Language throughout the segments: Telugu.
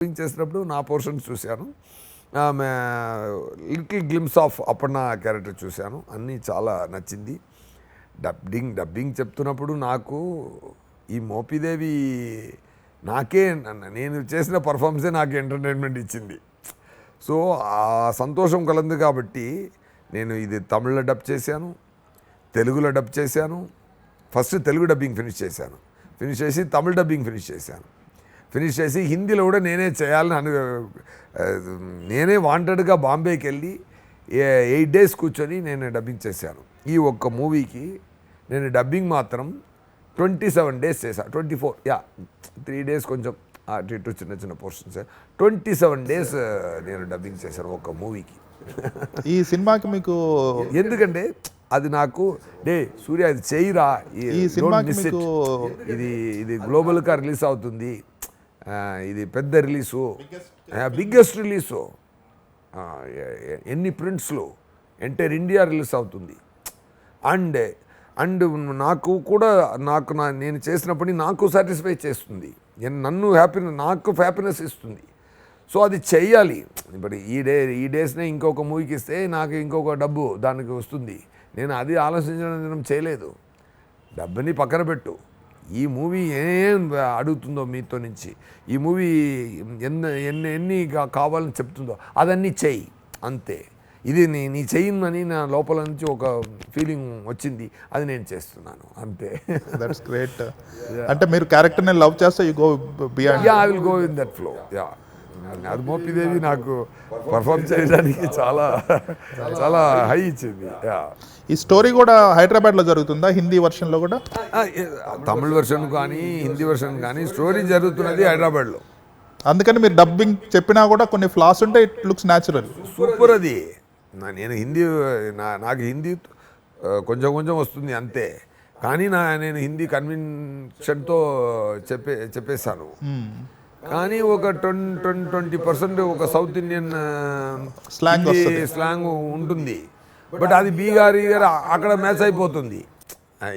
చేసినప్పుడు నా పోర్షన్స్ చూశాను. ఆమె little glimpse of Aparna character చూశాను. అన్నీ చాలా నచ్చింది. డబ్బింగ్ చెప్తున్నప్పుడు నాకు ఈ మోపిదేవి నేను చేసిన పర్ఫార్మెన్సే నాకు ఎంటర్టైన్మెంట్ ఇచ్చింది. సో ఆ సంతోషం కలంది కాబట్టి నేను ఇది తమిళ్లో డబ్ చేశాను, తెలుగులో డబ్ చేశాను. ఫస్ట్ తెలుగు డబ్బింగ్ ఫినిష్ చేసి తమిళ డబ్బింగ్ ఫినిష్ చేసి హిందీలో కూడా నేనే చేయాలని నేనే వాంటెడ్గా బాంబేకి వెళ్ళి 8 days కూర్చొని నేను డబ్బింగ్ చేశాను. ఈ ఒక్క మూవీకి నేను డబ్బింగ్ మాత్రం 27 days చేశాను. 3 days కొంచెం అటు ఇటు చిన్న పోర్షన్స్. 27 days నేను డబ్బింగ్ చేశాను ఒక్క మూవీకి. ఈ సినిమాకి మీకు ఎందుకంటే అది నాకు సూర్య ఇది చేయరా, ఈ సినిమాకి మీకు ఇది గ్లోబల్గా రిలీజ్ అవుతుంది, ఇది పెద్ద రిలీజు, బిగ్గెస్ట్ రిలీజు, ఎన్ని ప్రింట్స్లో ఎంటైర్ ఇండియా రిలీజ్ అవుతుంది. అండ్ నాకు కూడా నేను చేసినప్పటికీ నాకు సాటిస్ఫై చేస్తుంది, నాకు హ్యాపీనెస్ ఇస్తుంది. సో అది చెయ్యాలి. ఇప్పుడు ఈ డేస్నే ఇంకొక మూవీకి ఇస్తే నాకు ఇంకొక డబ్బు దానికి వస్తుంది. నేను అది ఆలోచించడం చేయలేదు. డబ్బుని పక్కన పెట్టు, ఈ మూవీ ఏం అడుగుతుందో మీతో నుంచి, ఈ మూవీ ఎన్ని కావాలని చెప్తుందో అదన్నీ చెయ్యి, అంతే. ఇది నీ చెయ్యమని నా లోపల నుంచి ఒక ఫీలింగ్ వచ్చింది, అది నేను చేస్తున్నాను, అంతే. That's great. అంటే మీరు క్యారెక్టర్ని లవ్ చేస్తే you go beyond. I will go in that flow. అది మోపిదేవి నాకు పర్ఫామ్ చేయడానికి చాలా చాలా హై ఇచ్చింది. ఈ స్టోరీ కూడా హైదరాబాద్లో జరుగుతుందా? హిందీ వర్షన్లో కూడా? తమిళ వర్షన్ కానీ హిందీ వర్షన్ కానీ స్టోరీ జరుగుతున్నది హైదరాబాద్లో. అందుకని మీరు డబ్బింగ్ చెప్పినా కూడా కొన్ని ఫ్లాస్ ఉంటే ఇట్ లుక్స్ న్యాచురల్. సూపర్. అది నేను హిందీ నాకు హిందీ కొంచెం వస్తుంది అంతే, కానీ నేను హిందీ కన్విన్షన్తో చెప్పేశాను. కానీ ఒక 20% ఒక సౌత్ ఇండియన్ స్లాంగ్ ఉంటుంది. బట్ అది బీగారి గారు అక్కడ మ్యాచ్ అయిపోతుంది.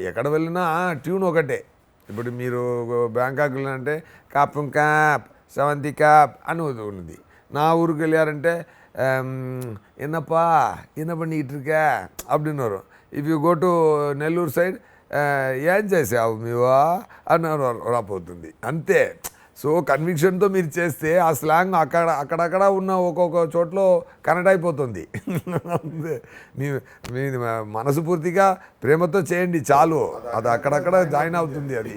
ఎక్కడ వెళ్ళినా ట్యూన్ ఒకటే. ఇప్పుడు మీరు బ్యాంకాక్ వెళ్ళారంటే కాప్ సెవెంత్ క్యాప్ అని ఉంది. నా ఊరికి వెళ్ళారంటే ఎన్నప్పా నీట్రికా అప్పుడున్నారు. If you go to Nellore side ఏం చేసావు మీవా అన్నారు రాపోతుంది, అంతే. సో కన్విక్షన్తో మీరు చేస్తే ఆ స్లాంగ్ అక్కడక్కడ ఉన్న ఒక్కొక్క చోట్లో కనెక్ట్ అయిపోతుంది. మీ మనసు పూర్తిగా ప్రేమతో చేయండి చాలు, అది అక్కడక్కడ జాయిన్ అవుతుంది అది.